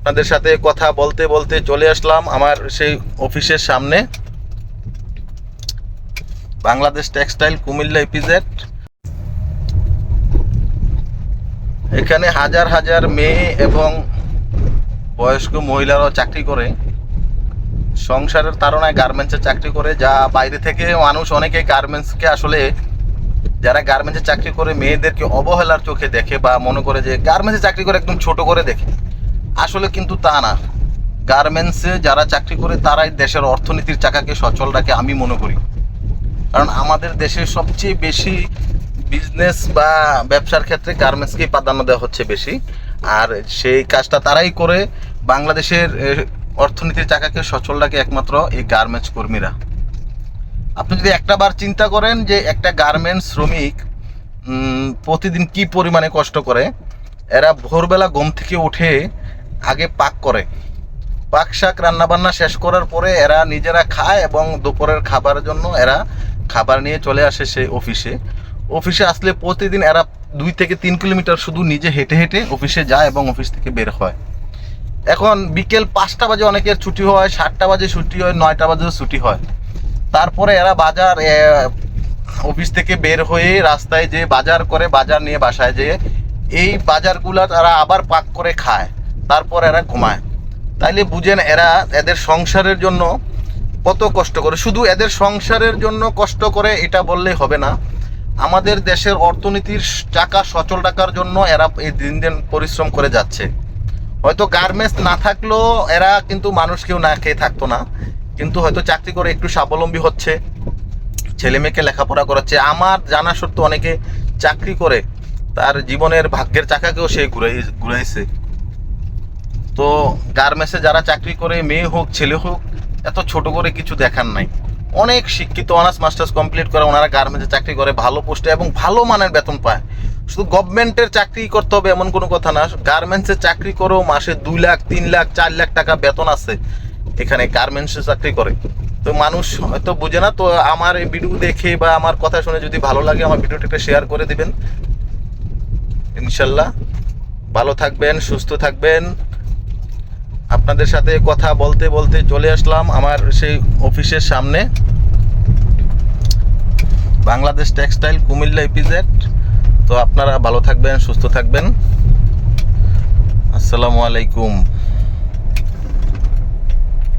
আপনাদের সাথে কথা বলতে বলতে চলে আসলাম আমার সেই অফিসের সামনে, বাংলাদেশ টেক্সটাইল কুমিল্লা ইপিজেড। এখানে হাজার হাজার মেয়ে এবং বয়স্ক মহিলারাও চাকরি করে, সংসারের তাড়নায় গার্মেন্টসে চাকরি করে। যা বাইরে থেকে মানুষ অনেকে গার্মেন্টসকে আসলে, যারা গার্মেন্টসে চাকরি করে মেয়েদেরকে অবহেলার চোখে দেখে বা মনে করে যে গার্মেন্টসে চাকরি করে একদম ছোট করে দেখে। আসলে কিন্তু তা না। গার্মেন্টসে যারা চাকরি করে তারাই দেশের অর্থনীতির চাকাকে সচল রাখে আমি মনে করি। কারণ আমাদের দেশে সবচেয়ে বেশি বিজনেস বা ব্যবসার ক্ষেত্রে গার্মেন্টসকেই প্রাধান্য দেওয়া হচ্ছে বেশি, আর সেই কাজটা তারাই করে। বাংলাদেশের অর্থনীতির চাকাকে সচল রাখে একমাত্র এই গার্মেন্টস কর্মীরা। আপনি যদি একটা বার চিন্তা করেন যে একটা গার্মেন্টস শ্রমিক প্রতিদিন কি পরিমাণে কষ্ট করে। এরা ভোরবেলা ঘুম থেকে উঠে আগে পাক করে, পাক শাক রান্নাবান্না শেষ করার পরে এরা নিজেরা খায় এবং দুপুরের খাবারের জন্য এরা খাবার নিয়ে চলে আসে সেই অফিসে আসলে প্রতিদিন এরা 2 থেকে 3 কিলোমিটার শুধু নিজে হেঁটে হেঁটে অফিসে যায় এবং অফিস থেকে বের হয়। এখন বিকেল 5টা বাজে অনেকের ছুটি হয়, 7টা বাজে ছুটি হয়, 9টা বাজেও ছুটি হয়। তারপরে এরা অফিস থেকে বের হয়ে রাস্তায় যে বাজার করে, বাজার নিয়ে বাসায় যেয়ে এই বাজারগুলো তারা আবার পাক করে খায়, তারপর এরা ঘুমায়। তাইলে বুঝেন এরা এদের সংসারের জন্য কত কষ্ট করে। শুধু এদের সংসারের জন্য কষ্ট করে এটা বললেই হবে না, আমাদের দেশের অর্থনীতির চাকা সচল রাখার জন্য এরা এই দিন দিন পরিশ্রম করে যাচ্ছে। হয়তো গার্মেন্টস না থাকলেও এরা কিন্তু মানুষ কেউ না খেয়ে থাকতো না, কিন্তু হয়তো চাকরি করে একটু স্বাবলম্বী হচ্ছে, ছেলে মেয়েকে লেখাপড়া করাচ্ছে। আমার জানা সত্ত্বেও অনেকে চাকরি করে তার জীবনের ভাগ্যের চাকাকেও সে ঘুরাইছে। তো গার্মেন্টসে যারা চাকরি করে, মেয়ে হোক ছেলে হোক, এত ছোট করে কিছু দেখার নাই। অনেক শিক্ষিত, অনার্স মাস্টার্স কমপ্লিট করে ওনারা গার্মেন্টসে চাকরি করে, ভালো পোস্টে এবং ভালো মানের বেতন পায়। শুধু গভর্নমেন্টের চাকরি করতে হবে এমন কোনো কথা না, গার্মেন্টসে চাকরি করেও মাসে 2 লাখ 3 লাখ 4 লাখ টাকা বেতন আছে এখানে গার্মেন্টসে চাকরি করে। তো মানুষ হয়তো বুঝে না। তো আমার এই ভিডিও দেখে বা আমার কথা শুনে যদি ভালো লাগে আমার ভিডিওটা একটা শেয়ার করে দিবেন। ইনশাল্লাহ ভালো থাকবেন, সুস্থ থাকবেন। আপনাদের সাথে কথা বলতে বলতে চলে আসলাম আমার সেই অফিসের সামনে, বাংলাদেশ টেক্সটাইল কুমিল্লা ইপিজেড। তো আপনারা ভালো থাকবেন, সুস্থ থাকবেন। আসসালামু আলাইকুম।